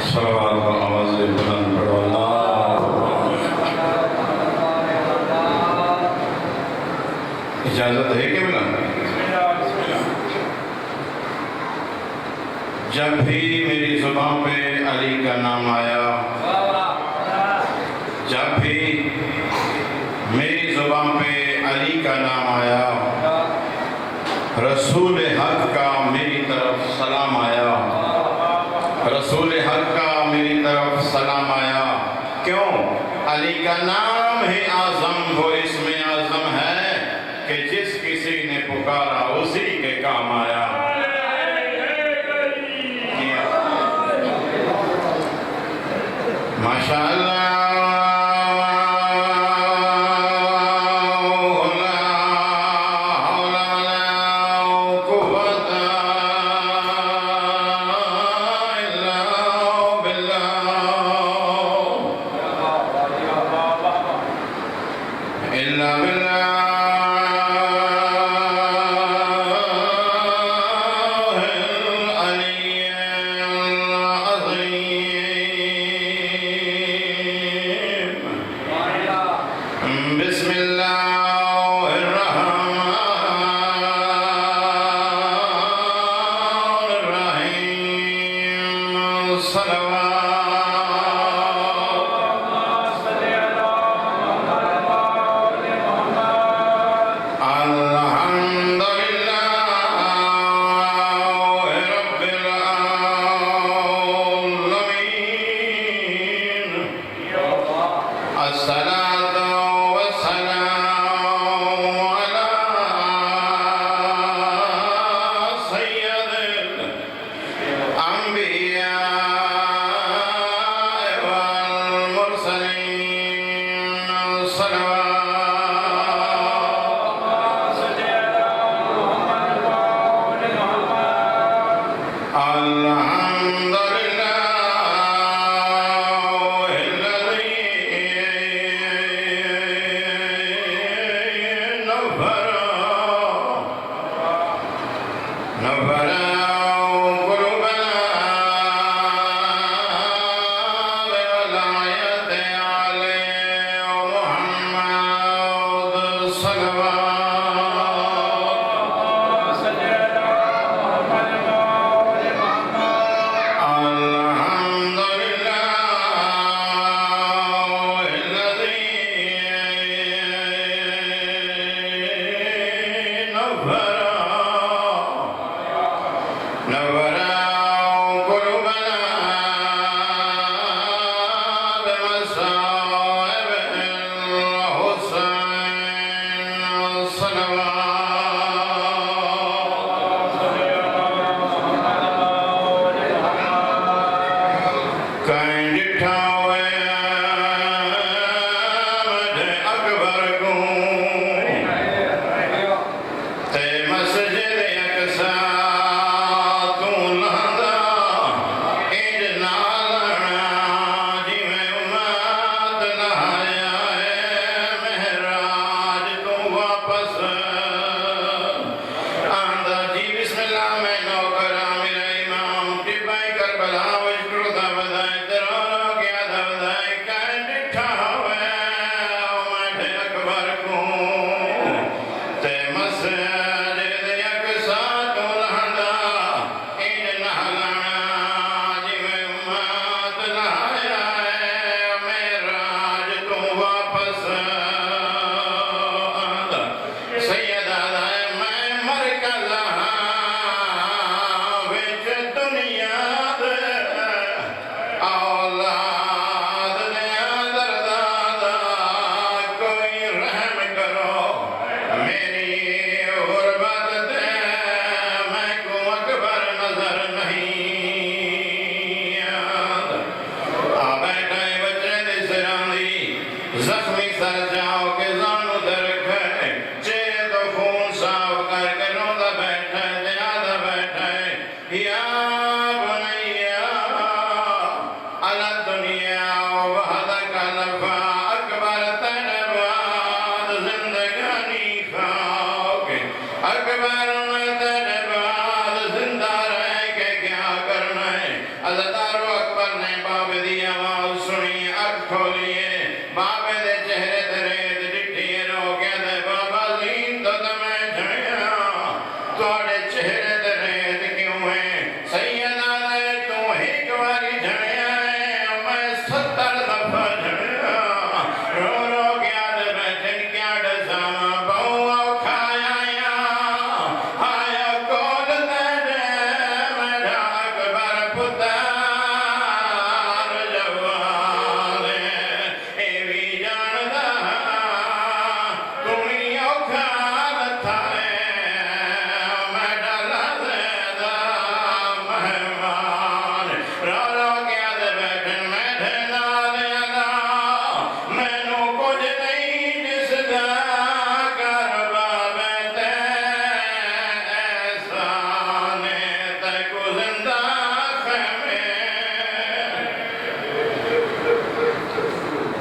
صلوات و آواز بلند پڑھو اللہ. اجازت ہے کہ بلند؟ جب بھی میری زبان پہ علی کا نام آیا، جب بھی میری زبان پہ علی کا نام آیا، رسول حق کا میری طرف سلام آیا، رسول حق کا میری طرف سلام آیا. کیوں؟ علی کا نام ہی اعظم، وہ اسم اعظم ہے کہ جس کسی نے پکارا اسی کے کام آیا. ماشاء اللہ.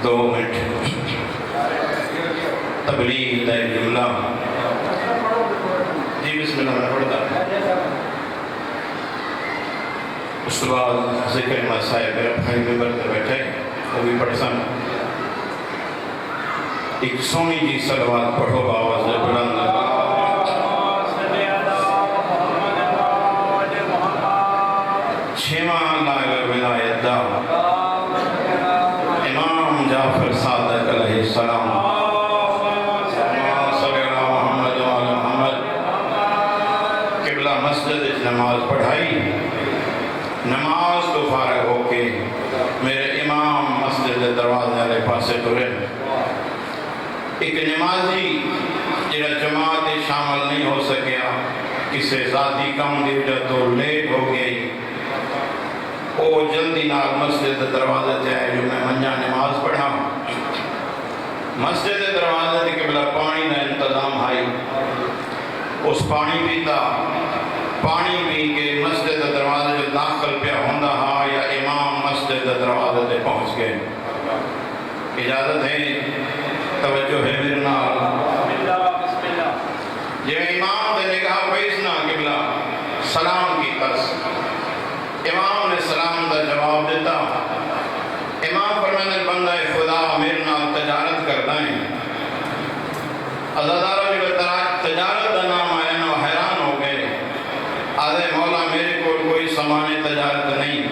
2 منٹ تبلیغ دا جملہ جی بسم اللہ میں پڑھتا اس کے بعد ذکر مسائل میرا بھائی ممبر تے بیٹھے وہ بھی پڑھ سن ایک سونی جی صلوات پڑھو باواز بلند چھواں لائق ولایت دا امام جعفر صادق علیہ السلام صلی اللہ محمد وعلی محمد قبلہ مسجد نماز پڑھائی نماز تو فارغ ہو کے میرے امام مسجد دروازے والے پاسے ٹرے ایک نمازی جڑا جماعت شامل نہیں ہو سکیا کسے ذاتی کم دی وجہ تو لیٹ ہو گئی وہ جلدی نال مسجد دروازے تے آئے جو میں منجا نماز پڑھا مسجد دروازے تے قبلہ پانی کا انتظام آئی اس پانی پیتا پانی پی کے مسجد دروازے جو داخل پیا ہوندا ہا یا امام مسجد دروازے تے پہنچ گئے اجازت ہے توجہ ہے میرے نال یہ امام نے کہا پیسنا قبلہ سلام کی طرز امام نے سلام دا جواب دیتا امام فرمانے بندہ خدا میرے نال تجارت کرتا ہے عزادارہ جو تجارت دا نام آیا نا حیران ہو گئے آدھے مولا میرے کو کوئی سامان تجارت نہیں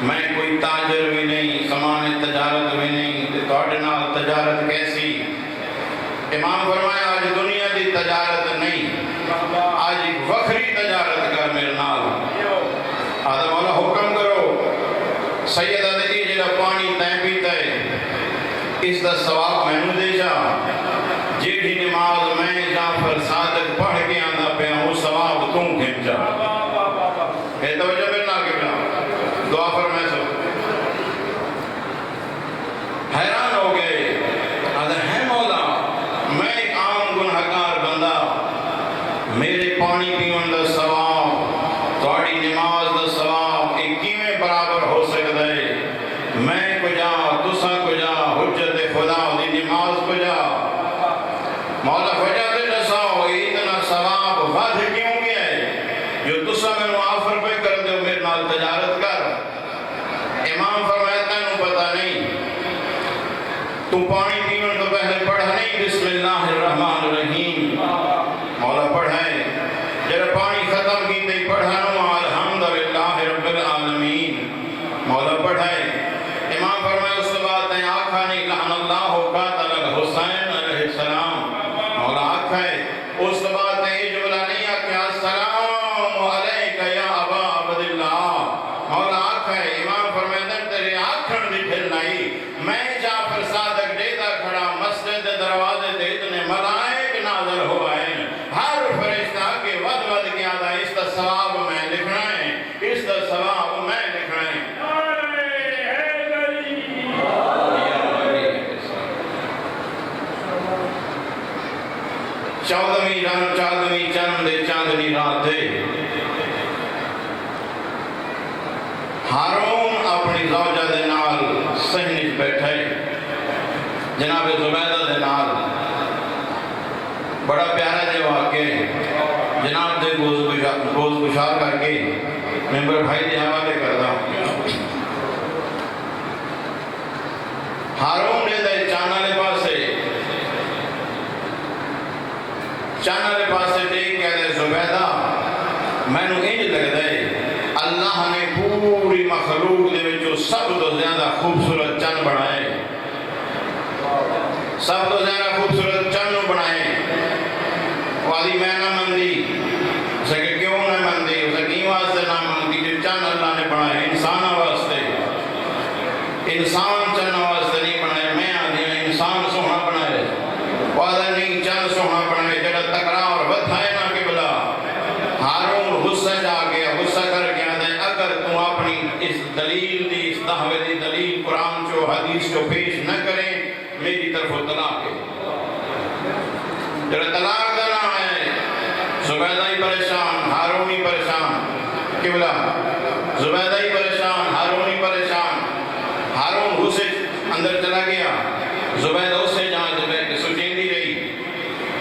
میں کوئی تاجر بھی نہیں سامان تجارت بھی نہیں توڑے نال تجارت کیسی امام فرمایا آج دنیا دی تجارت نہیں آج ایک وکھری تجارت کر میرے نال آدھا مولا حکم کرو سیدہ دے جڑا پانی تین پیتا ہے اس دا ثواب میں نے دے جا جیڑی نماز میں جعفر صادق پڑھ کے آندہ پہ وہ ثواب تم کھنچ جا اے توجہ میرے نال کے بنا دعا فرمائے سو حیران ہو گئے آدھا ہے مولا میں ایک عام گنہگار بندہ میرے پانی پیون دا ثواب تھوڑی نماز دا ثواب ایک کیویں برابر ہو سکتا ہے میں کو جا تسا کو جا حجت خدا دی نماز کو جا مولا وجہ دے دساؤ اتنا ثواب وعد کیوں گیا ہے جو تسا میں آفر پہ کر دے میرے نال تجارت کر امام فرمایا تینوں پتہ نہیں تو پانی پیون تو پہلے پڑھا نہیں بسم اللہ الرحمن الرحیم مولا پڑھائے جب پانی ختم کی تے پڑھانو الحمدللہ رب العالمین مولا پڑھائے امام فرمائے اس کے بعد نے آنکھا نہیں لعن اللہ قاتل الحسین علیہ السلام مولا آنکھا ہے اس کے بعد نے یہ جملہ نہیں آکھا السلام علیکہ یا ابا عبداللہ مولا آنکھا ہے امام فرمائے تیرے آنکھن بھی پھر نہیں میں جعفر صادق دیتا کھڑا مسجد دروازے دے اتنے ملائک نازل ہو آئے ہر فرشتہ کے ود ود کیا تھا اس کا ثواب میں لکھنا ہے اس کا ثواب میں لکھنا ہے چودھویں رن چاندنی چند چاندنی رات ہارون اپنی زوجہ دے نال سہنج بیٹھے جناب زبیدہ دے نال بڑا پیارا جو واقع جناب دے گوز گشار کر کے ممبر بھائی دے حوالے کرتا ہوں ہارون نے دے چانالے پاسے دیکھ کہہ دے زبیدہ میں نو انج لگ دے اللہ نے پوری مخلوق دے وچوں سب تو زیادہ خوبصورت چند بنائے سب تو زیادہ خوبصورت چند بنائے والی میں نہ مندی اسے کہ کیوں نہ مندی اسے کہ واسطے نہ مندی جو چند اللہ نے بنائے انسان واسطے انسان چند واسطے نہیں بنائے میں آدھی انسان سونا بنائے وعدہ نہیں چند سونا بنائے جڑا تکرار بدھائے نہ کہ بلا ہارون غصہ جا گیا غصہ کر کے آدھے اگر تم اپنی اس دلیل دی اس دعوے دی دلیل قرآن چو حدیث چو پیش نہ کریں میری طرف طلاق ہے جڑا طلاق دینا ہے زبیدہ ہی پریشان ہارون ہی پریشان قبلہ زبیدہ ہی پریشان ہارون ہی پریشان ہارون غصے اندر چلا گیا زبید اسے جہاں زبید کے سچیندی رہی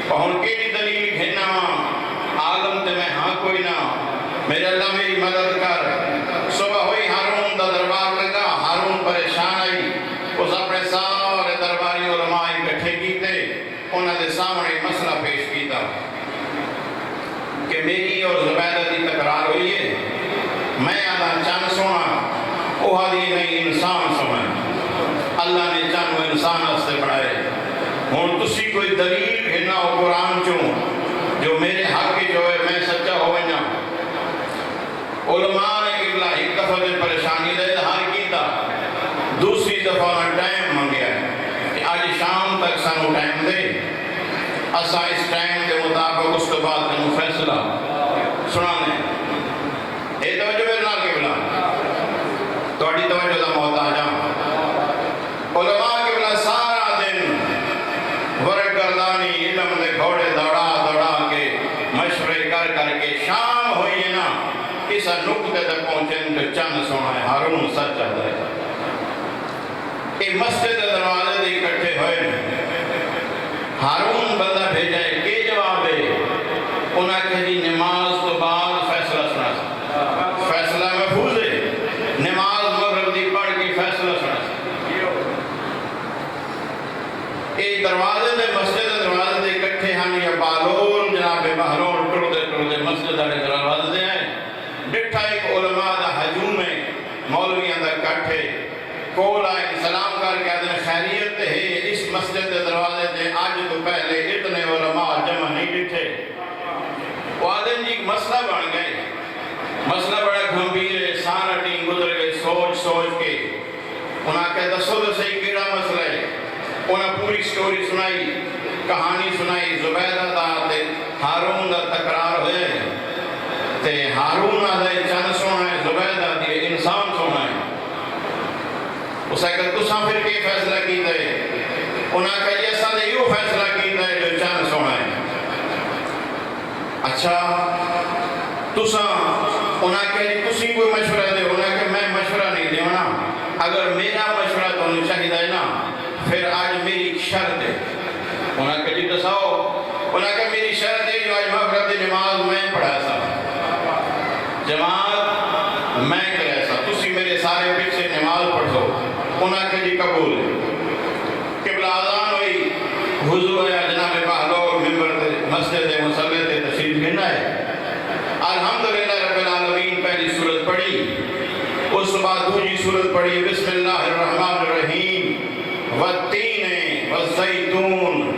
پہن کیڑی دلیل گھننا عالم تے میں ہاں کوئی نہ میرے اللہ میری مدد کر صبح ہوئی ہارون دا دربار لگا ہارون پریشان آئی اس اپنے سارے درباری علماء اکٹھے کیتے انہوں نے سامنے مسئلہ پیش کیتا کہ میری اور زبیدہ دی تکرار ہوئی ہے میں آدھا چند سونا وہ آدھی نہیں انسان سونا اللہ نے چند وہ انسان ہستے بڑھائے ہوں تسی کوئی دلیل گھنا ہو قرآن چوں جو میرے حق کی جو ہے میں سچا ہو بنا علماء نے قبلہ ایک دفعہ دن پریشانی دے دہار کیتا دوسری دفعہ ٹائم مانگیا ہے کہ آج شام تک سانو ٹائم دے اسا اس ٹائم کے مطابق اس کے بعد میں فیصلہ سنانے اے توجہ میرے نال قبلہ توڑی توجہ دا محتاج ہوں علماء قبلہ سارا دن ورق گردانی علم دے گھوڑے دوڑا دوڑا کے مشورے کر کر کے شام ہوئی ہے نا اس نقطے تک پہنچے جو چند سونا ہے ہارون سچ چاہتا ہے یہ مسجد دروازے دے اکٹھے ہوئے ہارون بندہ بھیجا ہے کہ جواب ہے انہاں کہ جی نماز تو بعد فیصلہ سنا فیصلہ محفوظ ہے نماز مغرب دی پڑھ کے فیصلہ سنا یہ دروازے دے مسجد دروازے دے اکٹھے ہم یا بالون جناب بہرون ٹردے مسجد دے دروازے دے ہیں ڈٹھا ایک علماء دا حجوم ہے مولوی اندر کٹھے کول آئے سلام کر کے آدھنے خیریت ہے اس مسجد دے دروازے دے آج تو پہلے اتنے علماء جمع نہیں ڈٹھے وہ آدھن جی مسئلہ بن گئے مسئلہ بڑا گھمبیر ہے سارا ٹیم گزر گئے سوچ سوچ کے انہاں کہہ دسو تو صحیح کیڑا مسئلہ ہے انہاں پوری سٹوری سنائی کہانی سنائی زبیدہ دا تے ہارون دا تکرار ہوئے تے ہارون آدھے چند سونا ہے زبیدہ دی انسان سونا ہے اسے کہ تساں پھر کی فیصلہ کی دے انہاں کہ یہ سا دے یوں فیصلہ کی دے جو چند سونا ہے اچھا تساں انہاں کہ تسی کوئی مشورہ دے انہاں کہ میں مشورہ نہیں دے اگر میرا مشورہ تو نہیں چاہیے نا پھر آج میری شرط ہے انہاں کہ جی دساؤ انہاں کہ میری شرط ہے جو آج مغرب دی نماز میں پڑھا سا جماعت میں کرے سا تسی میرے سارے پیچھے نماز پڑھ دو انہاں کہ جی قبول ہے قبلہ آذان ہوئی حضور ہے جناب بہلول ممبر مسجد مصلی تے تشریف گھنا ہے الحمدللہ رب العالمین پہلی سورت پڑھی اس بعد دوسری سورت پڑھی بسم اللہ الرحمن الرحیم والتین والزیتون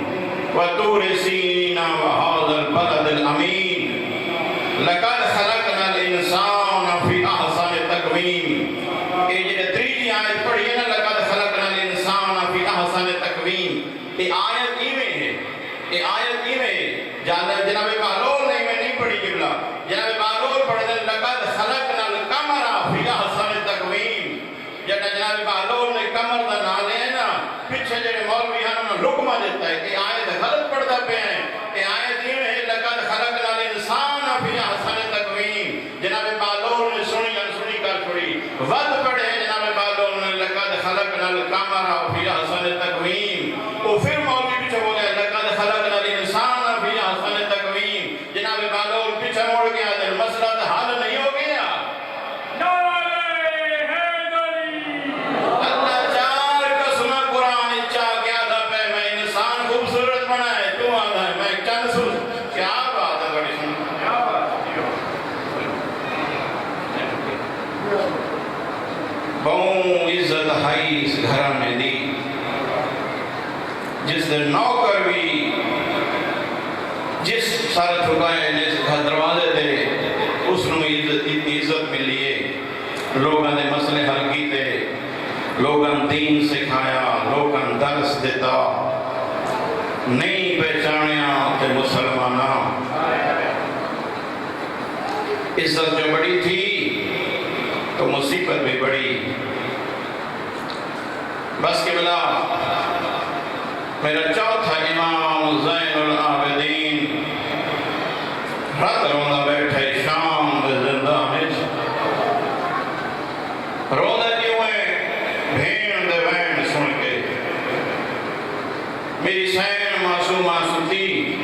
وطور سینین وہذا البلد الامین لقد خلقنا الانسان فی احسن تقویم یہ جو تیسری آیت پڑھی ہے نا لقد خلقنا الانسان فی احسن تقویم یہ آیت ہی میں ہے یہ آیت ہی میں ہے جناب بہلول نہیں پڑھی قبلہ جناب بہلول پڑھ دیں لقد خلقنا القمر فی احسن تقویم جناب بہلول نے قمر دا نام لے نا پیچھے جڑے مولوی ہیں انہوں نے لقمہ دیتا ہے کہ آیت غلط پڑھتا پہ ہیں کہ آیت ہی میں ہے لقد خلقنا الانسان فی احسن تقویم جناب بہلول نے سنی انسنی کر چھوڑی ود پڑھے ہیں جناب بہلول نے لقد خلقنا القمر فی احسن تقویم وہ پھر مولوی پیچھے بولے لقد خلقنا الانسان فی احسن تقویم جناب بہلول پیچھے موڑ گیا دل مسئلہ تو حل نہیں ہو گیا اللہ چار کا سنا قرآن اچھا کیا تھا پہ میں انسان خوبصورت بنا ہے تو آدھا ہے میں چند سن کیا بات ہے بڑی سن بہوں عزت ہائی اس گھر میں دی جس دن نوکر بھی جس سارے ٹھکائے جس گھر دروازے دے اس نو عزت ملی ہے لوگاں نے مسئلے حل کیتے لوگاں دین سکھایا لوگاں درس دیتا نہیں پہچانیا کہ مسلمانہ عزت جو بڑی تھی تو مصیبت بھی بڑی بس کے بلا میرا چوتھا امام زین العابدین رات روندہ بیٹھے شام دے زندہ میں روندہ کیوں ہے بھین دے وین سن کے میری سین معصومہ ستی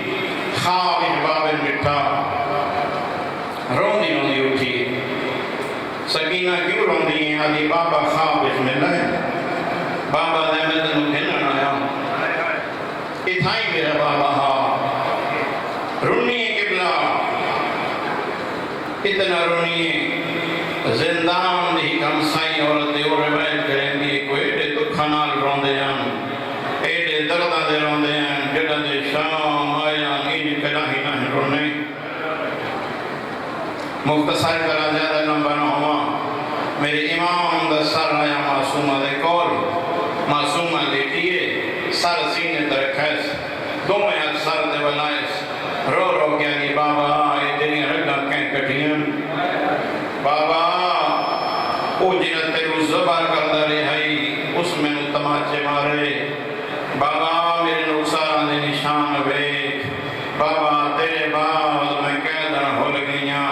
خواب بابل مٹھا روندی روندی اٹھی سکینہ کیوں روندی ہیں آدھی بابا خواب اس میں لائے بابا دے میں تنو گھنن آیا اتھائی میرا بابا ہاں رونی قبلہ اتنا رونی زندان دی کم سائیں عورت اور روایت کریں دی کوئی ایڈے دکھانال روندے جان ایڈے دردہ دے روندے ہیں جڑا دے شام آیا نیج کلاہی نہ رونے مختصر کرا زیادہ لمبا نہ ہوا میرے امام دا سر آیا معصومہ دے کول معصومہ لیٹیے سر سینے ترکھیس دو میں ہاتھ سر دے بلائیس رو رو کیا کہ بابا اے دنی رگا کہیں کٹھیاں بابا او جنہ تیرو زبار کردہ رہائی اس میں تماچے مارے بابا میرے نقصان دے نشان بیک بابا تیرے بعد میں قیدن ہو لگیاں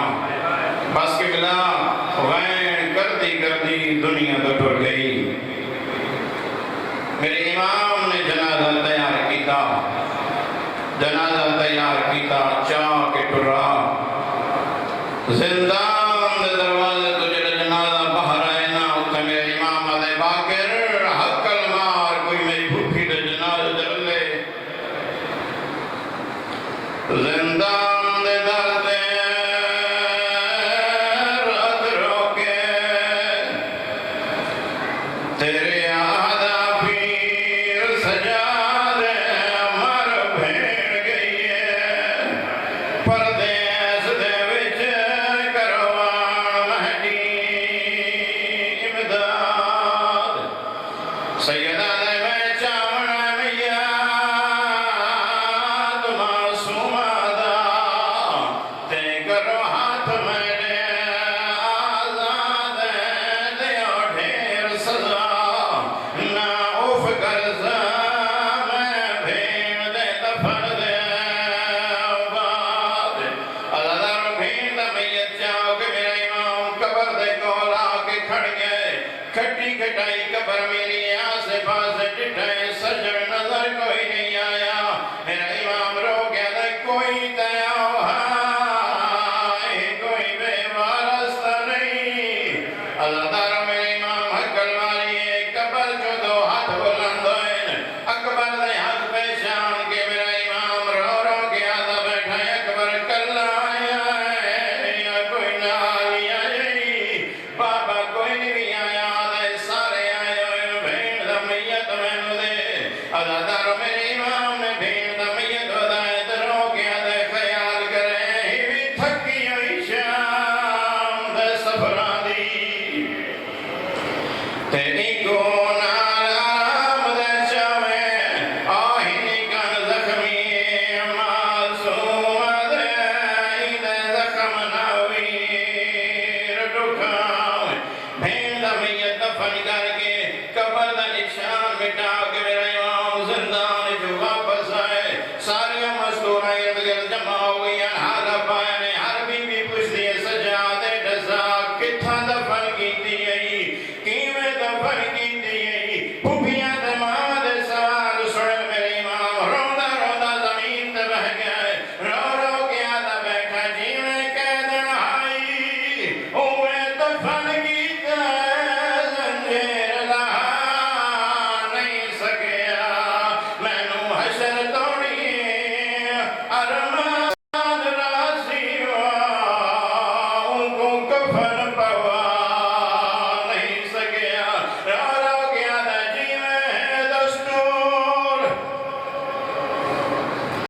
بس کے بلا غین کرتی کرتی دنیا تو ٹر گئی میرے امام نے جنازہ تیار کیتا چاہ کے ٹرا زندان دے دروازے تو جڑے جنازہ باہر آئے نا اتھے میرے امام علیہ باکر حقل مار کوئی میری بھوپی دے جنازہ در لے زندان دے دردے رات روکے تیرے آدھا پیر سجا دے مر بھیڑ گئی ہے پردیس دے وچ کروان مہدی امداد سیدہ دے میں چاونا میاد معصومہ دا تے کرو ہاتھ میرے آزاد دیو ڈھیر سزا نہ اوف کرزا میں بھین دے دفن دے باد اللہ دار بھین دا میت جاؤ کہ میرے امام قبر دے کولا کے کھڑ گئے کھٹی کھٹائی قبر میری آسے پاسے ٹٹھائے سجر نظر کوئی نہیں آیا میرا امام رو گیا دے کوئی تیاو ہائے کوئی بے وارستہ نہیں اللہ تعالیٰ